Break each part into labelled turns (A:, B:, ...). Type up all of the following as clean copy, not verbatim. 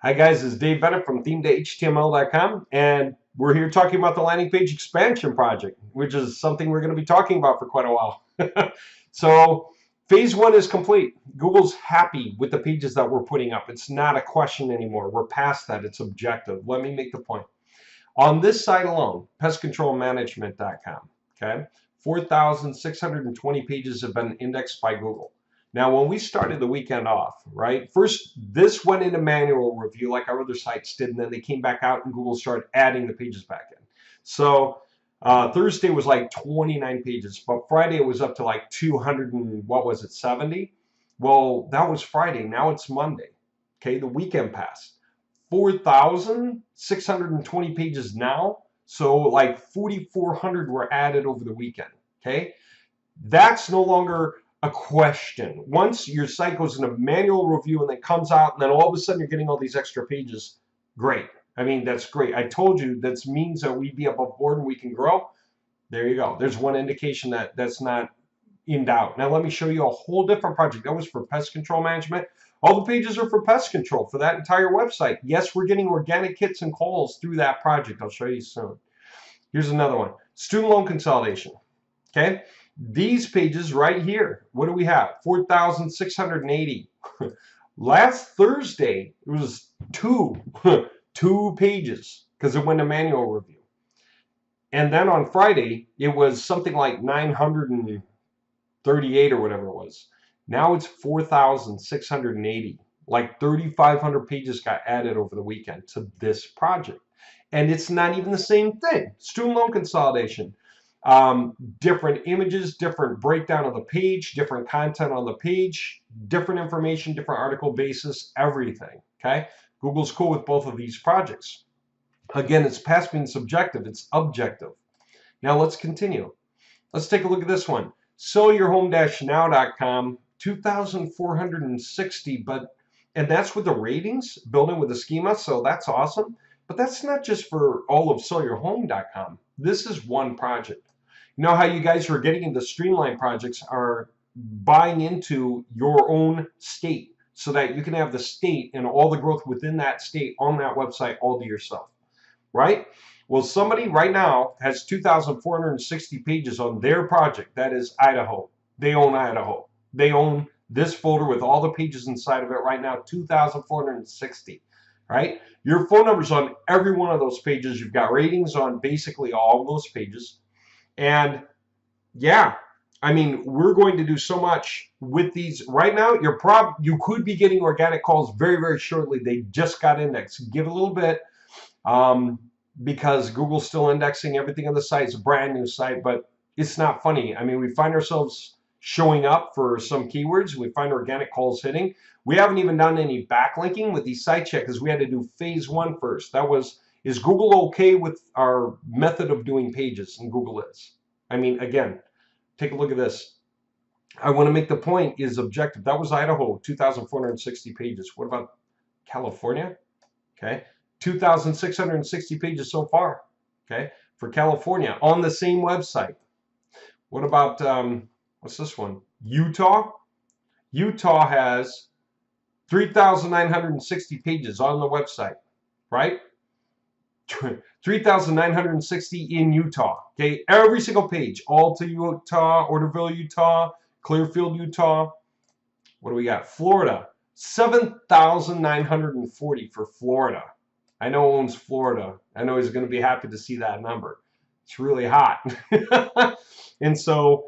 A: Hi guys, this is Dave Bennett from theme2html.com, and we're here talking about the landing page expansion project, which is something we're going to be talking about for quite a while. So phase one is complete. Google's happy with the pages that we're putting up. It's not a question anymore. We're past that. It's objective. Let me make the point. On this site alone, pestcontrolmanagement.com, okay, 4,620 pages have been indexed by Google. Now, when we started the weekend off, right, first this went into manual review like our other sites did, and then they came back out and Google started adding the pages back in. So Thursday was like 29 pages, but Friday it was up to like 200 and what was it, 70? Well, that was Friday. Now it's Monday. Okay, the weekend passed. 4,620 pages now. So like 4,400 were added over the weekend. Okay, that's no longer a question. Once your site goes into manual review and then comes out, and then all of a sudden you're getting all these extra pages, great. I mean, that's great. I told you that means that we'd be above board and we can grow. There you go. There's one indication that that's not in doubt. Now let me show you a whole different project. That was for pest control management. All the pages are for pest control for that entire website. Yes, we're getting organic hits and calls through that project. I'll show you soon. Here's another one. Student loan consolidation. Okay. These pages right here, what do we have? 4,680. Last Thursday, it was two pages because it went to manual review. And then on Friday, it was something like 938 or whatever it was. Now it's 4,680. Like 3,500 pages got added over the weekend to this project. And it's not even the same thing. Student loan consolidation. Different images, different breakdown of the page, different content on the page, different information, different article basis, everything. Okay, Google's cool with both of these projects. Again, it's past being subjective, it's objective. Now let's continue. Let's take a look at this one. sellyourhome-now.com, 2,460, and that's with the ratings built in with the schema, so that's awesome. But that's not just for all of sellyourhome.com. This is one project. You know how you guys who are getting into streamline projects are buying into your own state so that you can have the state and all the growth within that state on that website all to yourself, right? Well, somebody right now has 2,460 pages on their project. That is Idaho. They own Idaho. They own this folder with all the pages inside of it right now, 2,460, right? Your phone number's on every one of those pages. You've got ratings on basically all of those pages. And yeah, I mean, we're going to do so much with these right now. You could be getting organic calls very, very shortly. They just got indexed. Give a little bit because Google's still indexing everything on the site. It's a brand new site, but it's not funny. I mean, we find ourselves showing up for some keywords. We find organic calls hitting. We haven't even done any backlinking with these site checks because we had to do phase one first. That was, is Google okay with our method of doing pages? And Google is. I mean, again, take a look at this. I want to make the point is objective. That was Idaho, 2,460 pages. What about California? Okay, 2,660 pages so far. Okay, for California on the same website. What about, what's this one? Utah? Utah has 3,960 pages on the website, right? 3,960 in Utah. Okay, every single page. Alta, Utah, Orderville, Utah, Clearfield, Utah. What do we got? Florida, 7,940 for Florida. I know who owns Florida. I know he's going to be happy to see that number. It's really hot. And so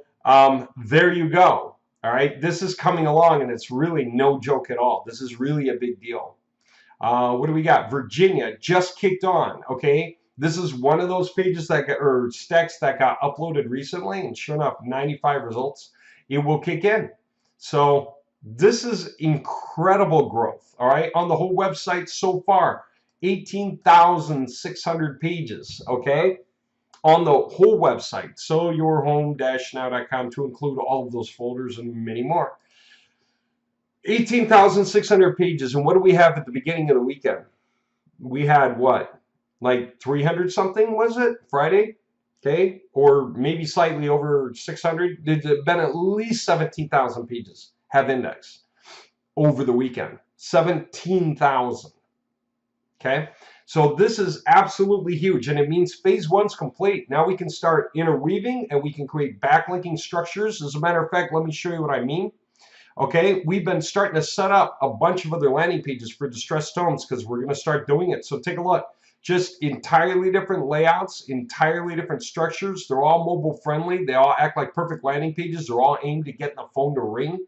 A: there you go. All right, this is coming along, and it's really no joke at all. This is really a big deal. What do we got? Virginia just kicked on. Okay, this is one of those pages that got, or stacks that got uploaded recently, and sure enough, 95 results. It will kick in. So this is incredible growth. All right, on the whole website so far, 18,600 pages. Okay, on the whole website, sellyourhome-now.com, to include all of those folders and many more. 18,600 pages, and what do we have at the beginning of the weekend? We had what, like 300 something, was it, Friday? Okay, or maybe slightly over 600. There's been at least 17,000 pages have indexed over the weekend. 17,000. Okay, so this is absolutely huge, and it means phase one's complete. Now we can start interweaving, and we can create backlinking structures. As a matter of fact, let me show you what I mean. Okay, we've been starting to set up a bunch of other landing pages for distressed homes because we're going to start doing it. So take a look. Just entirely different layouts, entirely different structures. They're all mobile friendly. They all act like perfect landing pages. They're all aimed at getting the phone to ring.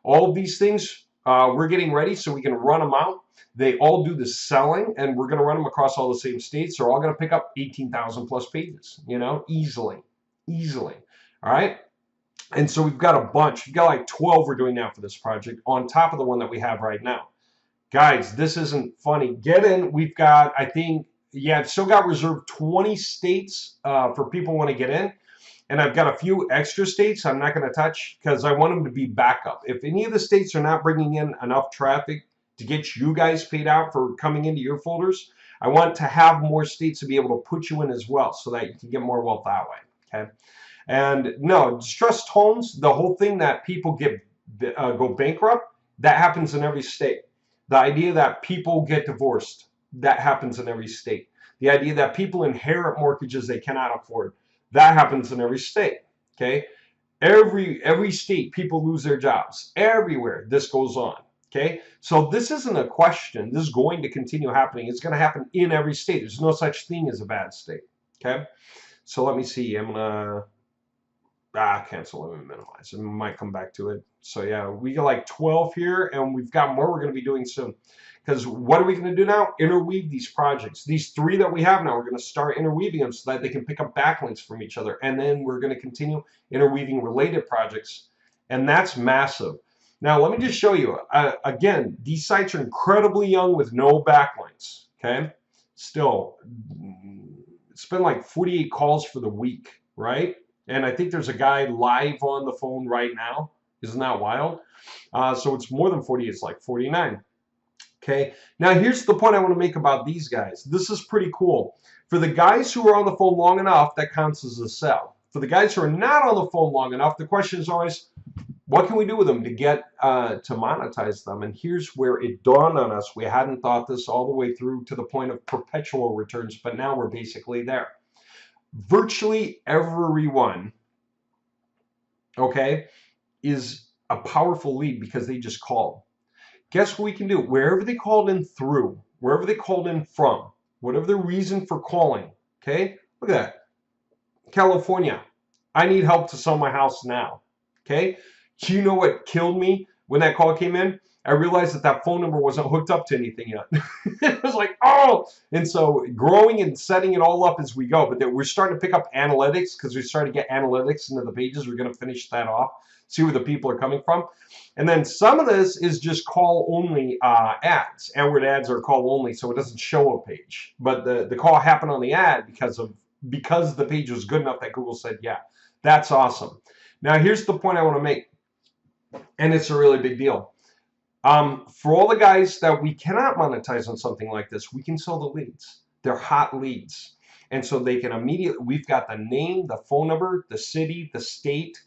A: All of these things we're getting ready so we can run them out. They all do the selling, and we're going to run them across all the same states. They're all going to pick up 18,000 plus pages, you know, easily. All right. And so we've got a bunch. We've got like 12 we're doing now for this project on top of the one that we have right now. Guys, this isn't funny. Get in. We've got, I think, yeah, I've still got reserved 20 states for people who want to get in. And I've got a few extra states I'm not going to touch because I want them to be backup. If any of the states are not bringing in enough traffic to get you guys paid out for coming into your folders, I want to have more states to be able to put you in as well so that you can get more wealth that way. Okay. And no, distressed homes, the whole thing that people get go bankrupt, that happens in every state. The idea that people get divorced, that happens in every state. The idea that people inherit mortgages they cannot afford, that happens in every state. Okay, every state people lose their jobs. Everywhere this goes on. Okay, so this isn't a question. This is going to continue happening. It's going to happen in every state. There's no such thing as a bad state. Okay, so let me see. I'm gonna cancel. Let me minimize. I might come back to it. So yeah, we got like 12 here, and we've got more we're going to be doing soon. Because what are we going to do now? Interweave these projects. These 3 that we have now, we're going to start interweaving them so that they can pick up backlinks from each other. And then we're going to continue interweaving related projects. And that's massive. Now, let me just show you. Again, these sites are incredibly young with no backlinks. Okay? Still, it's been like 48 calls for the week, right? And I think there's a guy live on the phone right now. Isn't that wild? So it's more than 40. It's like 49. Okay. Now here's the point I want to make about these guys. This is pretty cool. For the guys who are on the phone long enough, that counts as a sell. For the guys who are not on the phone long enough, the question is always, what can we do with them to get to monetize them? And here's where it dawned on us. We hadn't thought this all the way through to the point of perpetual returns, but now we're basically there. Virtually everyone, okay, is a powerful lead because they just called. Guess what we can do? Wherever they called in through, wherever they called in from, whatever the reason for calling, okay? Look at that. California, I need help to sell my house now, okay? Do you know what killed me when that call came in? I realized that that phone number wasn't hooked up to anything yet. It was like, oh! And so growing and setting it all up as we go. But we're starting to pick up analytics because we started to get analytics into the pages. We're going to finish that off, see where the people are coming from. And then some of this is just call-only ads. AdWord ads are call-only, so it doesn't show a page. But the call happened on the ad because the page was good enough that Google said, yeah, that's awesome. Now, here's the point I want to make, and it's a really big deal. For all the guys that we cannot monetize on something like this, we can sell the leads. They're hot leads. And so they can immediately, we've got the name, the phone number, the city, the state.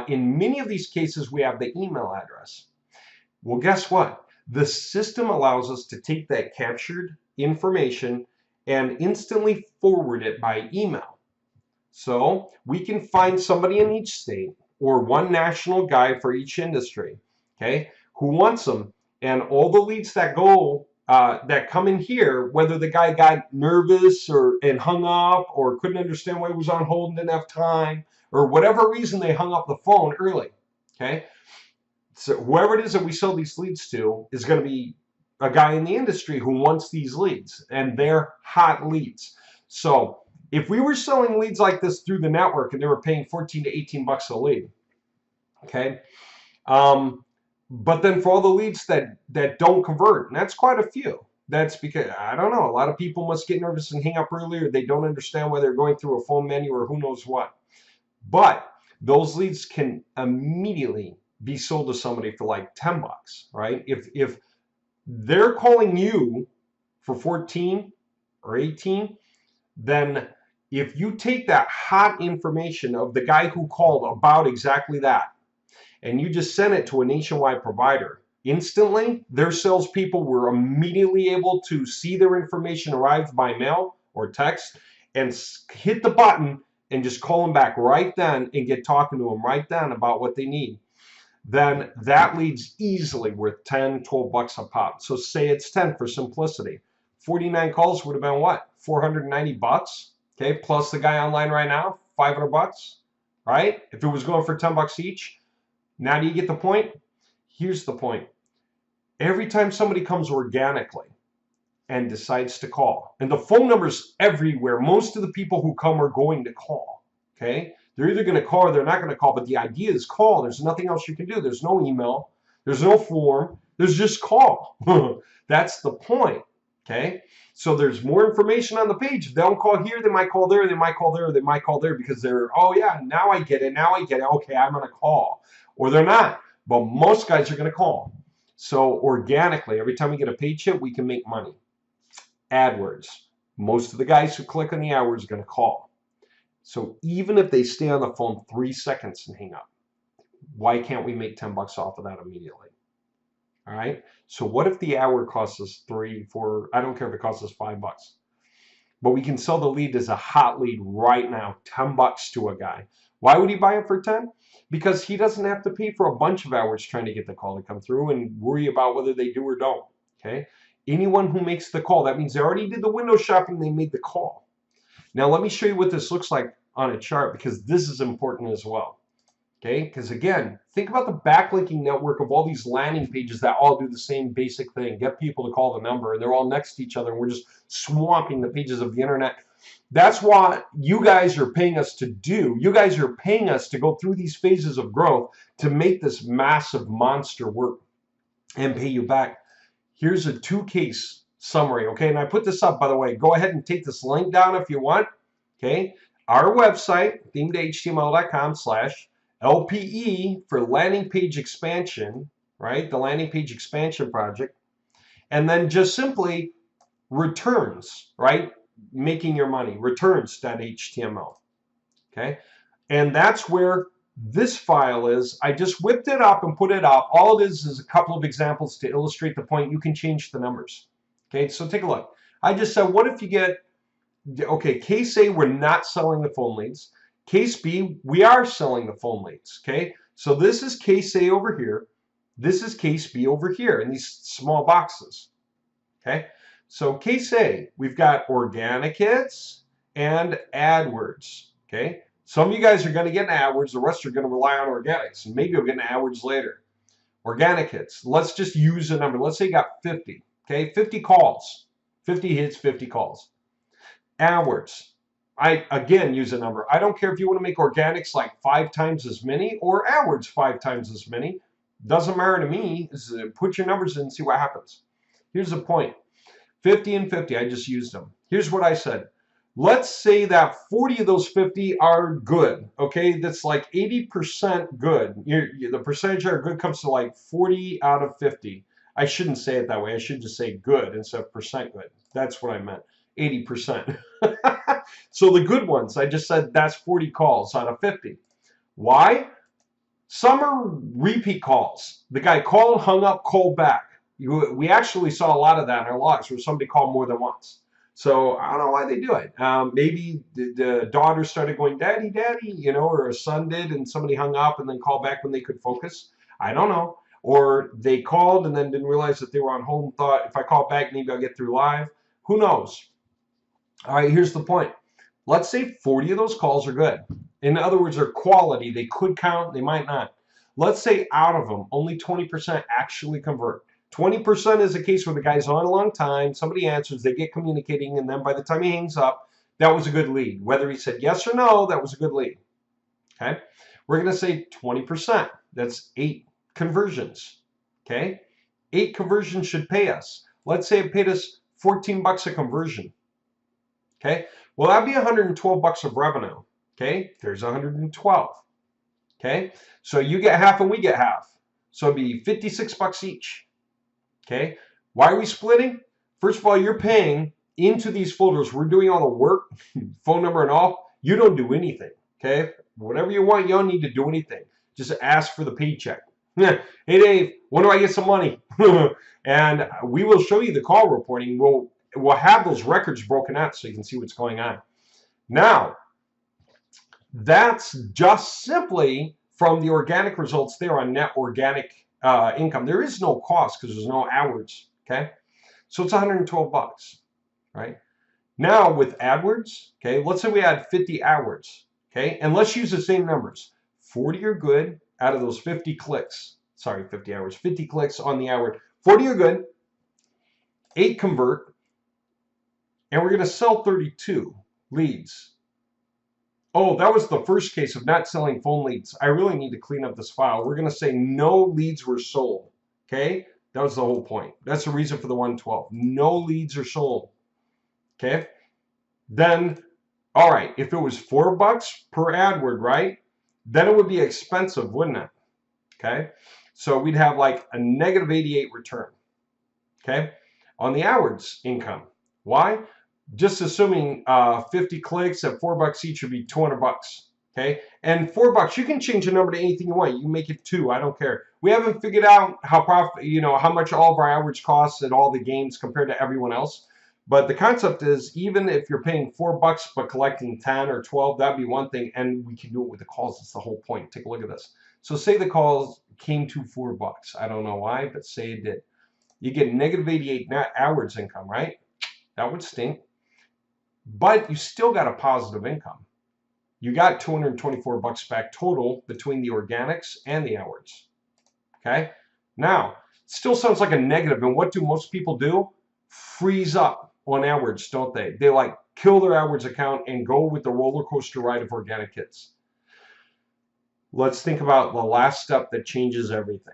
A: In many of these cases, we have the email address. Well, guess what? The system allows us to take that captured information and instantly forward it by email. So we can find somebody in each state or one national guy for each industry, okay, who wants them. And all the leads that go that come in here, whether the guy got nervous and hung up or couldn't understand why he was on hold and didn't have time, or whatever reason they hung up the phone early, okay? So whoever it is that we sell these leads to is going to be a guy in the industry who wants these leads, and they're hot leads. So if we were selling leads like this through the network and they were paying 14 to 18 bucks a lead, okay? But then for all the leads that don't convert, and that's quite a few, that's because, I don't know, a lot of people must get nervous and hang up earlier. They don't understand why they're going through a phone menu or who knows what. But those leads can immediately be sold to somebody for like 10 bucks, right? If they're calling you for 14 or 18, then if you take that hot information of the guy who called about exactly that, and you just send it to a nationwide provider, instantly. Their salespeople were immediately able to see their information arrive by mail or text and hit the button and just call them back right then and get talking to them right then about what they need. Then that leads easily worth 10, 12 bucks a pop. So say it's 10 for simplicity. 49 calls would have been what? 490 bucks. Okay, plus the guy online right now, 500 bucks, right? If it was going for 10 bucks each. Now do you get the point? Here's the point. Every time somebody comes organically and decides to call, and the phone number's everywhere, most of the people who come are going to call, okay? They're either going to call or they're not going to call, but the idea is call. There's nothing else you can do. There's no email. There's no form. There's just call. That's the point, okay? So there's more information on the page. If they don't call here, they might call there, they might call there, they might call there because they're, oh yeah, now I get it, now I get it. Okay, I'm going to call. Or they're not, but most guys are going to call. So organically, every time we get a page hit, we can make money. AdWords. Most of the guys who click on the AdWords are going to call. So even if they stay on the phone 3 seconds and hang up, why can't we make 10 bucks off of that immediately? All right. So what if the hour costs us 3, 4, I don't care if it costs us 5 bucks, but we can sell the lead as a hot lead right now, 10 bucks to a guy. Why would he buy it for 10? Because he doesn't have to pay for a bunch of hours trying to get the call to come through and worry about whether they do or don't. Okay. Anyone who makes the call, that means they already did the window shopping, they made the call. Now let me show you what this looks like on a chart because this is important as well. Okay, because again, think about the backlinking network of all these landing pages that all do the same basic thing. Get people to call the number and they're all next to each other and we're just swamping the pages of the internet. That's what you guys are paying us to do. You guys are paying us to go through these phases of growth to make this massive monster work and pay you back. Here's a 2-case summary, okay? And I put this up, by the way. Go ahead and take this link down if you want, okay? Our website, themedhtml.com/LPE for landing page expansion, right? The landing page expansion project. And then just simply returns, right? Making your money, returns.html, okay? And that's where this file is. I just whipped it up and put it up. All it is a couple of examples to illustrate the point. You can change the numbers. Okay, so take a look. I just said, what if you get, okay, case A, we're not selling the phone leads. Case B, we are selling the phone leads. Okay, so this is case A over here. This is case B over here in these small boxes. Okay, so case A, we've got organic hits and AdWords. Okay. Some of you guys are going to get AdWords. The rest are going to rely on organics. And maybe you'll get an AdWords later. Organic hits. Let's just use a number. Let's say you got 50. Okay, 50 calls. 50 hits, 50 calls. AdWords. I, again, use a number. I don't care if you want to make organics like 5 times as many or AdWords 5 times as many. Doesn't matter to me. Put your numbers in and see what happens. Here's the point. 50 and 50. I just used them. Here's what I said. Let's say that 40 of those 50 are good, okay? That's like 80% good. The percentage that are good comes to like 40 out of 50. I shouldn't say it that way. I should just say good instead of percent good. That's what I meant, 80%. So the good ones, I just said that's 40 calls out of 50. Why? Some are repeat calls. The guy called, hung up, called back. We actually saw a lot of that in our logs where somebody called more than once. So I don't know why they do it. Maybe the daughter started going, daddy, daddy, you know, or a son did, and somebody hung up and then called back when they could focus. I don't know. Or they called and then didn't realize that they were on hold and thought, if I call back, maybe I'll get through live. Who knows? All right, here's the point. Let's say 40 of those calls are good. In other words, they're quality. They could count. They might not. Let's say out of them, only 20% actually convert. 20% is a case where the guy's on a long time, somebody answers, they get communicating, and then by the time he hangs up, that was a good lead. Whether he said yes or no, that was a good lead. Okay? We're going to say 20%. That's 8 conversions. Okay? 8 conversions should pay us. Let's say it paid us 14 bucks a conversion. Okay? Well, that'd be 112 bucks of revenue. Okay? There's 112. Okay? So you get half and we get half. So it'd be 56 bucks each. Okay, why are we splitting? First of all, you're paying into these folders. We're doing all the work, phone number and all. You don't do anything. Okay, whatever you want, you don't need to do anything. Just ask for the paycheck. Hey Dave, when do I get some money? And we will show you the call reporting. We'll have those records broken out so you can see what's going on. Now, that's just simply from the organic results there on net organic income. There is no cost because there's no hours. Okay, so it's 112 bucks, right? Now with AdWords, okay, let's say we add 50 hours, okay, and let's use the same numbers. 40 are good out of those 50 clicks. Sorry, 50 hours, 50 clicks on the hour. 40 are good, 8 convert, and we're going to sell 32 leads. Oh, that was the first case of not selling phone leads. I really need to clean up this file. We're going to say no leads were sold, okay? That was the whole point. That's the reason for the 112. No leads are sold, okay? Then, all right, if it was $4 per AdWord, right? Then it would be expensive, wouldn't it? Okay, so we'd have like a negative 88 return. Okay, on the AdWords income. Why? Just assuming 50 clicks at $4 each would be 200 bucks. Okay, and $4 you can change the number to anything you want. You can make it 2. I don't care. We haven't figured out how how much all of our AdWords costs at all the games compared to everyone else. But the concept is, even if you're paying $4 but collecting 10 or 12, that'd be one thing, and we can do it with the calls. That's the whole point. Take a look at this. So say the calls came to $4. I don't know why, but say it did. You get negative 88 net AdWords income, right? That would stink. But you still got a positive income. You got 224 bucks back total between the organics and the AdWords. Okay? Now, still sounds like a negative, and what do most people do? Freeze up on AdWords, don't they? They like kill their AdWords account and go with the roller coaster ride of organic hits. Let's think about the last step that changes everything.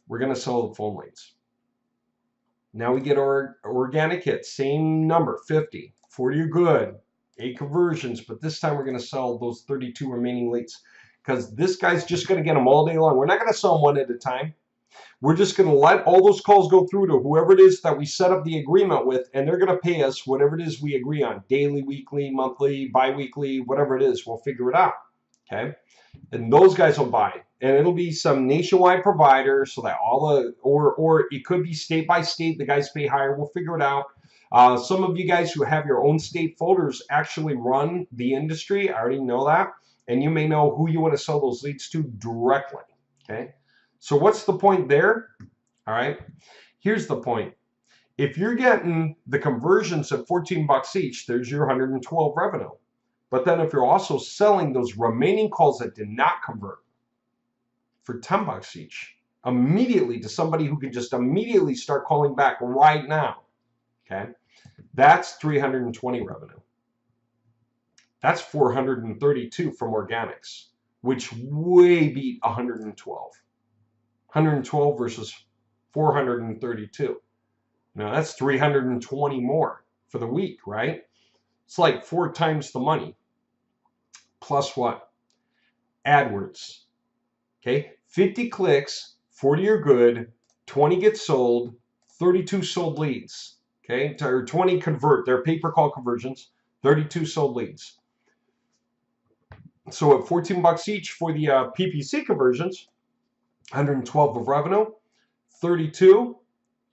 A: We're going to sell the phone leads. Now we get our organic hits, same number, 50. 40 are good, 8 conversions, but this time we're going to sell those 32 remaining leads because this guy's just going to get them all day long. We're not going to sell them one at a time. We're just going to let all those calls go through to whoever it is that we set up the agreement with, and they're going to pay us whatever it is we agree on, daily, weekly, monthly, bi-weekly, whatever it is. We'll figure it out, okay? And those guys will buy, and it'll be some nationwide provider so that all the, or it could be state by state, the guys pay higher. We'll figure it out. Some of you guys who have your own state folders actually run the industry. I already know that, and you may know who you want to sell those leads to directly, okay? So what's the point there? All right, here's the point. If you're getting the conversions at 14 bucks each, there's your 112 revenue. But then if you're also selling those remaining calls that did not convert for 10 bucks each, immediately to somebody who can just immediately start calling back right now, okay, that's 320 revenue. That's 432 from organics, which way beat 112. 112 versus 432. Now that's 320 more for the week, right? It's like 4 times the money. Plus what? AdWords. Okay, 50 clicks, 40 are good, 20 get sold, 32 sold leads. Okay, or 20 convert. They're pay-per-call conversions. 32 sold leads. So at 14 bucks each for the PPC conversions, 112 of revenue, 32,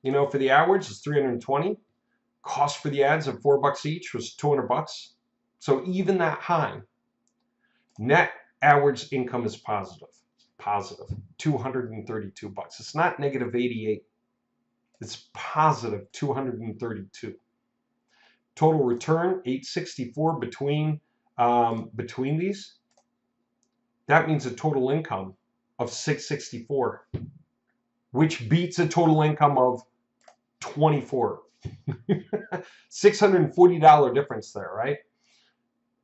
A: for the AdWords is 320. Cost for the ads of 4 bucks each was 200 bucks. So even that high, net AdWords income is positive, 232 bucks. It's not negative 88. It's positive 232. Total return 864 between these. That means a total income of 664, which beats a total income of 24. $640 difference there, right?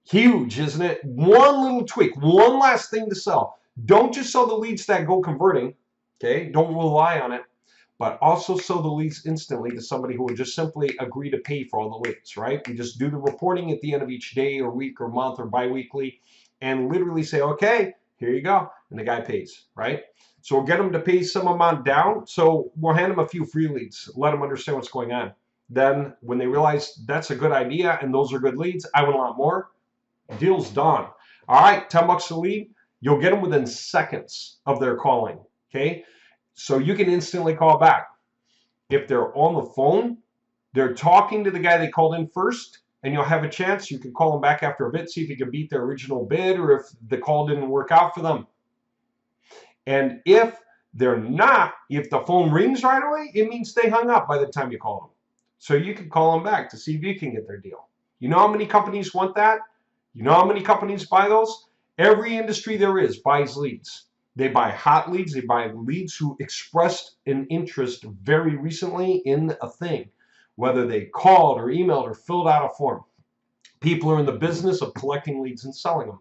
A: Huge, isn't it? One little tweak, one last thing to sell. Don't just sell the leads that go converting, okay? Don't rely on it, but also sell the leads instantly to somebody who will just simply agree to pay for all the leads, right? We just do the reporting at the end of each day or week or month or bi-weekly and literally say, okay, here you go, and the guy pays, right? So we'll get them to pay some amount down. So we'll hand them a few free leads, let them understand what's going on. Then when they realize that's a good idea and those are good leads, I want a lot more, deal's done. All right, 10 bucks a lead, you'll get them within seconds of their calling. okay? So you can instantly call back. If they're on the phone, they're talking to the guy they called in first, and you'll have a chance. You can call them back after a bit, see if you can beat their original bid or if the call didn't work out for them. And if they're not, if the phone rings right away, it means they hung up by the time you call them. So you can call them back to see if you can get their deal. You know how many companies want that? You know how many companies buy those? Every industry there is buys leads. They buy hot leads. They buy leads who expressed an interest very recently in a thing, whether they called or emailed or filled out a form. People are in the business of collecting leads and selling them.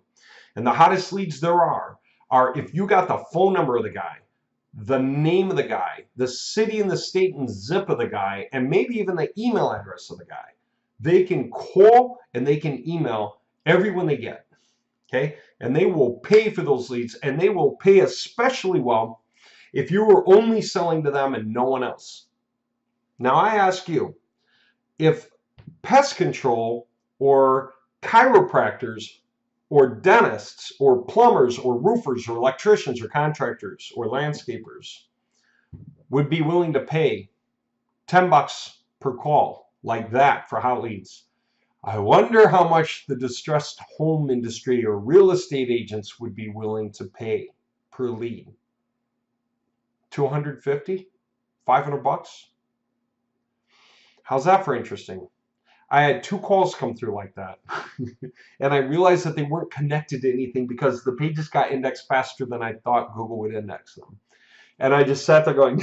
A: And the hottest leads there are if you got the phone number of the guy, the name of the guy, the city and the state and zip of the guy, and maybe even the email address of the guy. They can call and they can email everyone they get, okay? And they will pay for those leads, and they will pay especially well if you were only selling to them and no one else. Now I ask you, if pest control or chiropractors or dentists or plumbers or roofers or electricians or contractors or landscapers would be willing to pay $10 per call like that for hot leads, I wonder how much the distressed home industry or real estate agents would be willing to pay per lead. $250? $500? How's that for interesting? I had 2 calls come through like that. And I realized that they weren't connected to anything because the pages got indexed faster than I thought Google would index them. And I just sat there going,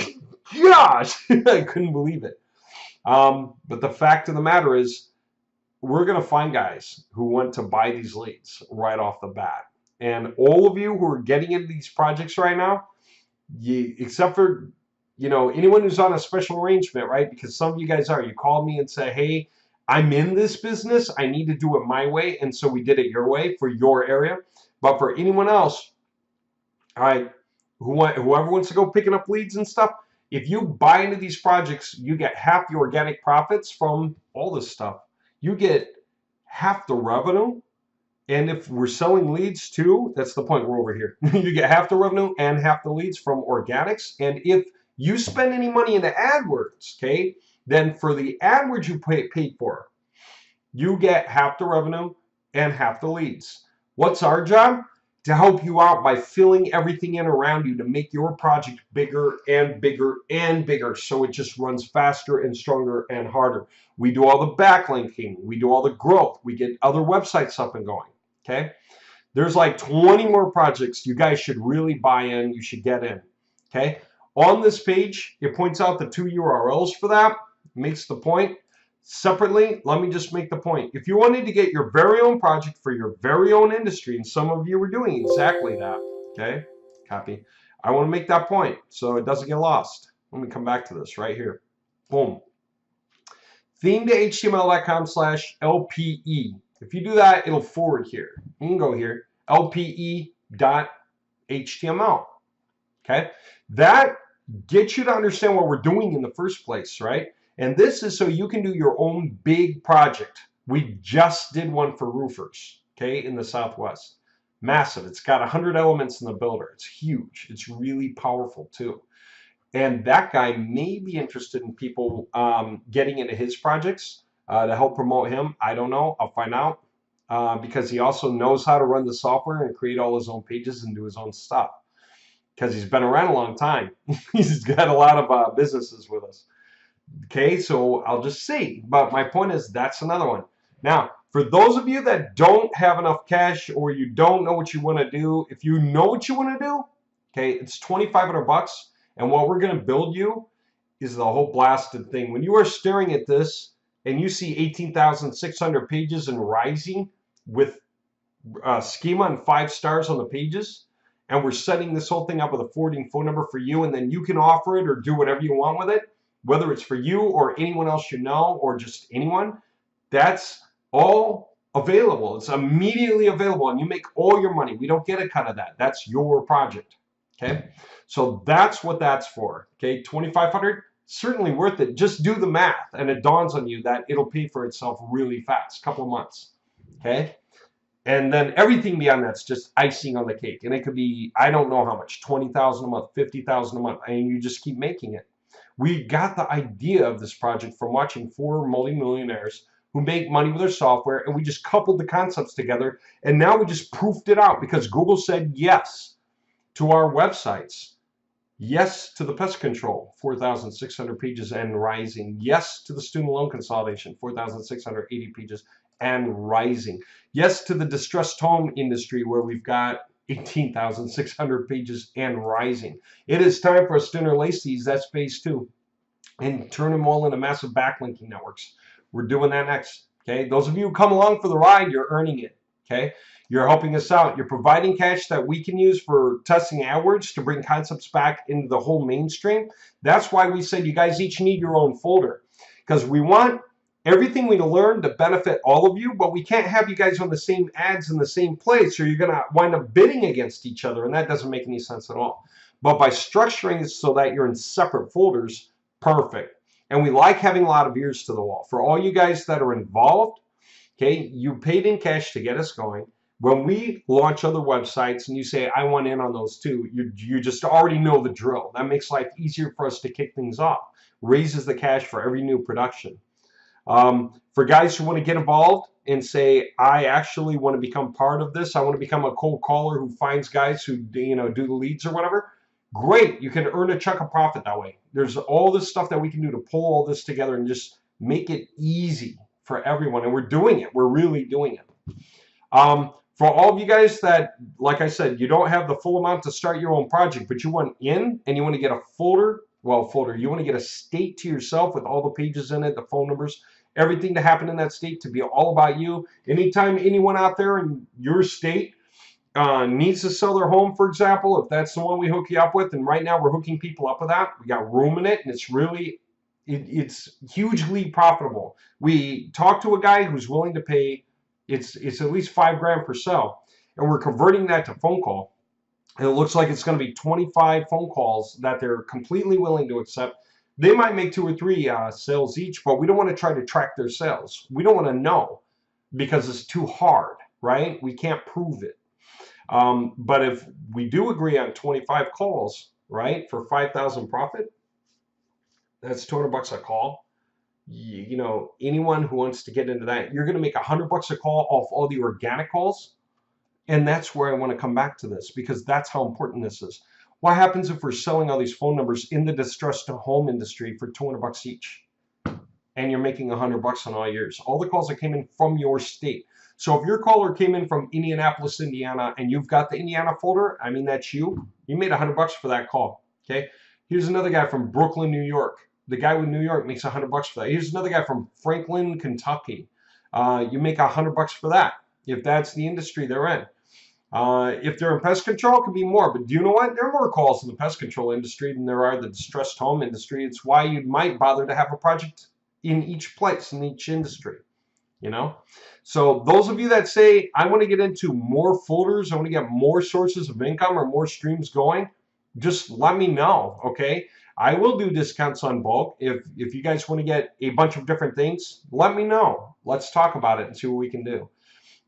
A: gosh, I couldn't believe it. But the fact of the matter is, we're going to find guys who want to buy these leads right off the bat. And all of you who are getting into these projects right now, except for, anyone who's on a special arrangement, right? Because some of you guys are. You call me and say, hey, I'm in this business. I need to do it my way. And so we did it your way for your area. But for anyone else, all right, whoever wants to go picking up leads and stuff, if you buy into these projects, you get half the organic profits from all this stuff. You get half the revenue. And if we're selling leads too, that's the point, we're over here. You get half the revenue and half the leads from organics. And if you spend any money into AdWords, okay, then for the AdWords you paid for, you get half the revenue and half the leads. What's our job? To help you out by filling everything in around you to make your project bigger and bigger and bigger, so it just runs faster and stronger and harder. We do all the backlinking. We do all the growth. We get other websites up and going, okay? There's like 20 more projects you guys should really buy in. You should get in, okay? On this page, it points out the 2 URLs for that, makes the point. Separately, let me just make the point. If you wanted to get your very own project for your very own industry, and some of you are doing exactly that, okay? Copy. I want to make that point so it doesn't get lost. Let me come back to this right here. Boom. Theme2html.com/LPE. If you do that, it'll forward here. You can go here, lpe.html. Okay? That gets you to understand what we're doing in the first place, right? And this is so you can do your own big project. We just did one for roofers, okay, in the Southwest. Massive. It's got 100 elements in the builder. It's huge. It's really powerful too. And that guy may be interested in people getting into his projects to help promote him. I don't know. I'll find out because he also knows how to run the software and create all his own pages and do his own stuff because he's been around a long time. He's got a lot of businesses with us. Okay, so I'll just see. But my point is that's another one. Now, for those of you that don't have enough cash or you don't know what you want to do, if you know what you want to do, okay, it's $2,500. And what we're going to build you is the whole blasted thing. When you are staring at this and you see 18,600 pages and rising with schema and 5 stars on the pages, and we're setting this whole thing up with a forwarding phone number for you, and then you can offer it or do whatever you want with it, whether it's for you or anyone else you know or just anyone, that's all available. It's immediately available, and you make all your money. We don't get a cut of that. That's your project, okay? So that's what that's for, okay? $2,500, certainly worth it. Just do the math, and it dawns on you that it'll pay for itself really fast, couple of months, okay? And then everything beyond that's just icing on the cake. And it could be, I don't know how much, 20,000 a month, 50,000 a month, and you just keep making it. We got the idea of this project from watching 4 multimillionaires who make money with their software, and we just coupled the concepts together, and now we just proofed it out because Google said yes to our websites. Yes to the pest control, 4,600 pages and rising. Yes to the student loan consolidation, 4,680 pages and rising. Yes to the distressed home industry, where we've got 18,600 pages and rising. It is time for us to interlace these, that's phase 2, and turn them all into massive backlinking networks. We're doing that next. Okay, those of you who come along for the ride, you're earning it. Okay, you're helping us out. You're providing cash that we can use for testing AdWords to bring concepts back into the whole mainstream. That's why we said you guys each need your own folder, because we want everything we learn to benefit all of you, but we can't have you guys on the same ads in the same place, or you're going to wind up bidding against each other, and that doesn't make any sense at all. But by structuring it so that you're in separate folders, perfect. And we like having a lot of ears to the wall. For all you guys that are involved, okay, you paid in cash to get us going. When we launch other websites and you say, I want in on those too, you just already know the drill. That makes life easier for us to kick things off. Raises the cash for every new production. For guys who want to get involved and say, I actually want to become part of this, I want to become a cold caller who finds guys who do the leads or whatever, great. You can earn a chunk of profit that way. There's all this stuff that we can do to pull all this together and just make it easy for everyone. And we're doing it. We're really doing it. For all of you guys that, like I said, you don't have the full amount to start your own project, but you want in and you want to get a folder, you want to get a state to yourself with all the pages in it, the phone numbers, everything to happen in that state to be all about you. Anytime anyone out there in your state needs to sell their home, for example, if that's the one we hook you up with, and right now we're hooking people up with that, we got room in it, and it's really, it's hugely profitable. We talked to a guy who's willing to pay, it's at least $5,000 per sell, and we're converting that to phone call, and it looks like it's going to be 25 phone calls that they're completely willing to accept. They might make 2 or 3 sales each, but we don't want to try to track their sales. We don't want to know because it's too hard, right? We can't prove it. But if we do agree on 25 calls, right, for 5,000 profit, that's $200 a call. You know, anyone who wants to get into that, you're going to make $100 a call off all the organic calls. And that's where I want to come back to this, because that's how important this is. What happens if we're selling all these phone numbers in the distressed home industry for $200 each, and you're making $100 on all yours? All the calls that came in from your state. So if your caller came in from Indianapolis, Indiana, and you've got the Indiana folder, I mean, that's you. You made $100 for that call. Okay. Here's another guy from Brooklyn, New York. The guy with New York makes $100 for that. Here's another guy from Franklin, Kentucky. You make $100 for that if that's the industry they're in. If they're in pest control, it could be more. But do you know what? There are more calls in the pest control industry than there are the distressed home industry. It's why you might bother to have a project in each place, in each industry. You know, so those of you that say, I want to get into more folders, I want to get more sources of income or more streams going, just let me know. Okay, I will do discounts on bulk. If you guys want to get a bunch of different things, let me know. Let's talk about it and see what we can do.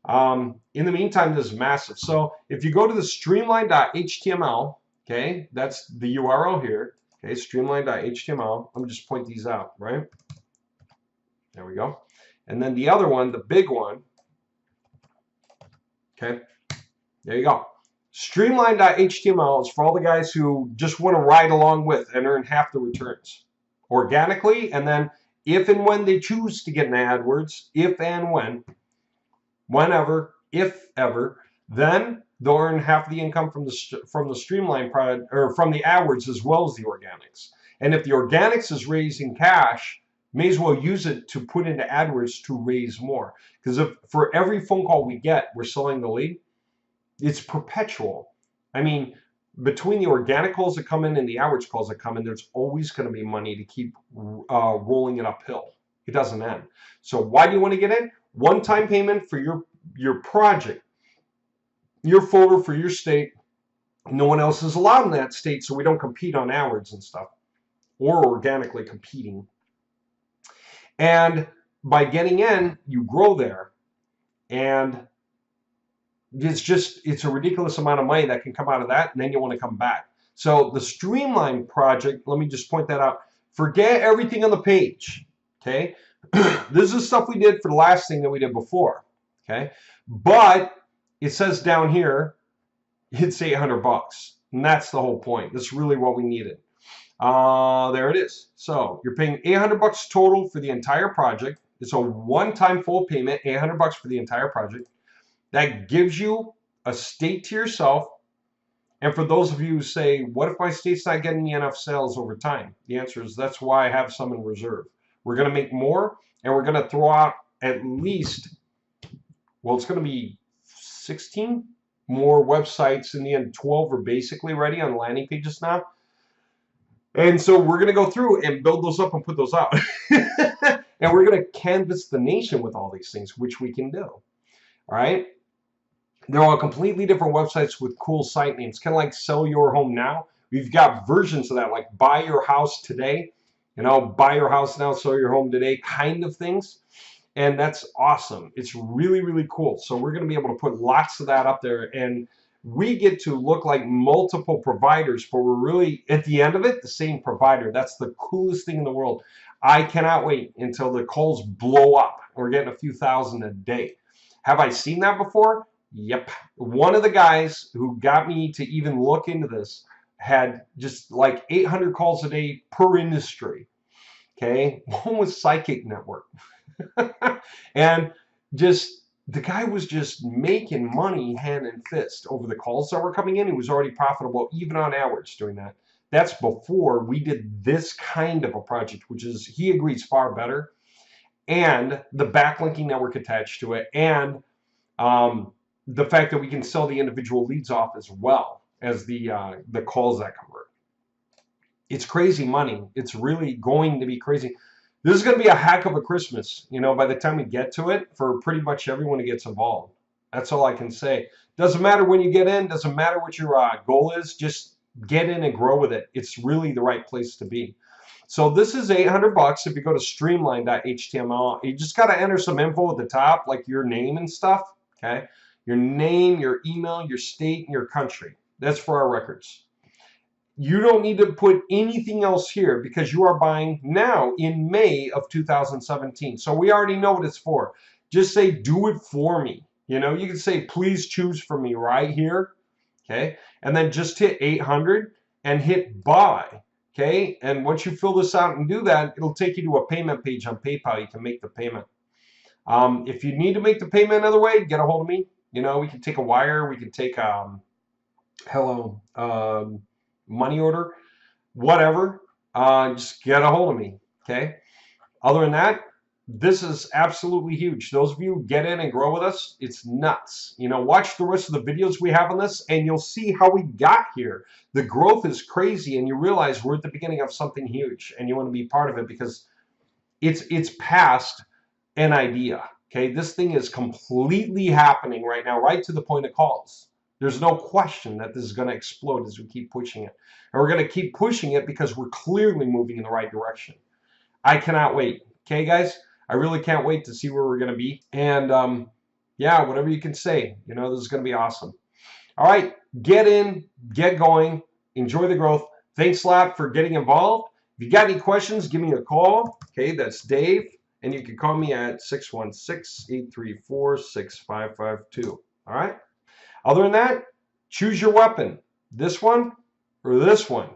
A: In the meantime, this is massive. So if you go to the streamline.html, okay, that's the URL here. Okay, streamline.html. Let me just point these out, right? There we go. And then the other one, the big one, okay, there you go. Streamline.html is for all the guys who just want to ride along with and earn half the returns organically. And then if and when they choose to get in AdWords, if and when, whenever, if ever, then they'll earn half the income from the Streamline product, or from the AdWords as well as the organics. And if the organics is raising cash, may as well use it to put into AdWords to raise more. Because if for every phone call we get, we're selling the lead, it's perpetual. I mean, between the organic calls that come in and the AdWords calls that come in, there's always going to be money to keep rolling it uphill. It doesn't end. So why do you want to get in? One-time payment for your project, your folder for your state. No one else is allowed in that state, so we don't compete on AdWords and stuff, or organically competing. And by getting in, you grow there. And it's a ridiculous amount of money that can come out of that, and then you want to come back. So the Streamline project, let me just point that out. Forget everything on the page, okay? This is stuff we did for the last thing that we did before, okay? But it says down here, it's 800 bucks, and that's the whole point. That's really what we needed. There it is. So you're paying 800 bucks total for the entire project. It's a one-time full payment, 800 bucks for the entire project. That gives you a state to yourself. And for those of you who say, what if my state's not getting me enough sales over time? The answer is that's why I have some in reserve. We're going to make more, and we're going to throw out at least, well, it's going to be 16 more websites. In the end, 12 are basically ready on landing pages now. And so we're going to go through and build those up and put those out. And we're going to canvas the nation with all these things, which we can do. All right? They're all completely different websites with cool site names, kind of like Sell Your Home Now. We've got versions of that, like Buy Your House Today, Buy Your House Now, Sell Your Home Today kind of things. And that's awesome. It's really, really cool. So we're going to be able to put lots of that up there. And we get to look like multiple providers, but we're really, at the end of it, the same provider. That's the coolest thing in the world. I cannot wait until the calls blow up. We're getting a few thousand a day. Have I seen that before? Yep. One of the guys who got me to even look into this had just like 800 calls a day per industry. Okay. One was Psychic Network. And just the guy was just making money hand and fist over the calls that were coming in. He was already profitable even on average doing that. That's before we did this kind of a project, which is, he agrees, far better. And the backlinking network attached to it, and the fact that we can sell the individual leads off as well as the calls that convert. It's crazy money. It's really going to be crazy. This is going to be a heck of a Christmas, by the time we get to it, for pretty much everyone who gets involved. That's all I can say. Doesn't matter when you get in. Doesn't matter what your goal is. Just get in and grow with it. It's really the right place to be. So this is 800 bucks. If you go to streamline.html, you just got to enter some info at the top, like your name and stuff. Okay, your name, your email, your state, and your country. That's for our records. You don't need to put anything else here because you are buying now in May of 2017. So we already know what it's for. Just say, do it for me. You can say, please choose for me right here. Okay. And then just hit 800 and hit buy. Okay. And once you fill this out and do that, it'll take you to a payment page on PayPal. You can make the payment. If you need to make the payment another way, get a hold of me. We can take a wire. We can take money order, whatever. Just get a hold of me. Okay. Other than that, this is absolutely huge. Those of you who get in and grow with us, it's nuts. Watch the rest of the videos we have on this, and you'll see how we got here. The growth is crazy, and you realize we're at the beginning of something huge, and you want to be part of it because it's past an idea. Okay, this thing is completely happening right now, right to the point of calls. There's no question that this is going to explode as we keep pushing it. And we're going to keep pushing it because we're clearly moving in the right direction. I cannot wait. Okay, guys? I really can't wait to see where we're going to be. And, yeah, whatever you can say. This is going to be awesome. All right, get in, get going, enjoy the growth. Thanks a lot for getting involved. If you got any questions, give me a call. Okay, that's Dave. And you can call me at 616-834-6552. All right? Other than that, choose your weapon. This one or this one.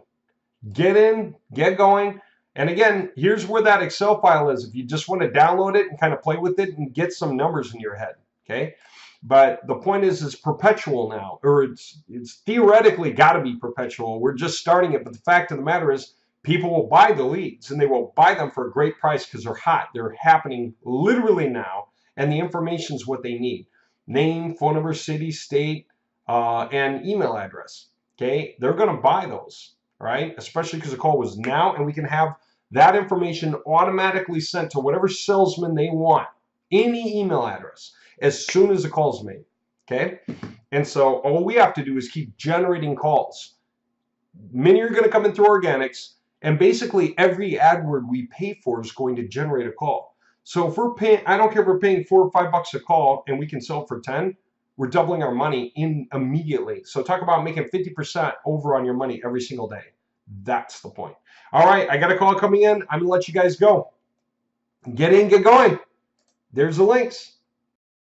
A: Get in, get going. And again, here's where that Excel file is if you just want to download it and kind of play with it and get some numbers in your head. Okay? But the point is it's perpetual now, or it's theoretically got to be perpetual. We're just starting it. But the fact of the matter is people will buy the leads, and they will buy them for a great price because they're hot. They're happening literally now, and the information is what they need. Name, phone number, city, state, and email address. Okay, they're going to buy those, right? Especially because the call was now, and we can have that information automatically sent to whatever salesman they want, any email address, as soon as the call is made. Okay, and so all we have to do is keep generating calls. Many are going to come in through organics, and basically every AdWord we pay for is going to generate a call. So if we're paying, I don't care if we're paying $4 or $5 a call and we can sell for 10, we're doubling our money in immediately. So talk about making 50% over on your money every single day. That's the point. All right, I got a call coming in. I'm gonna let you guys go. Get in, get going. There's the links.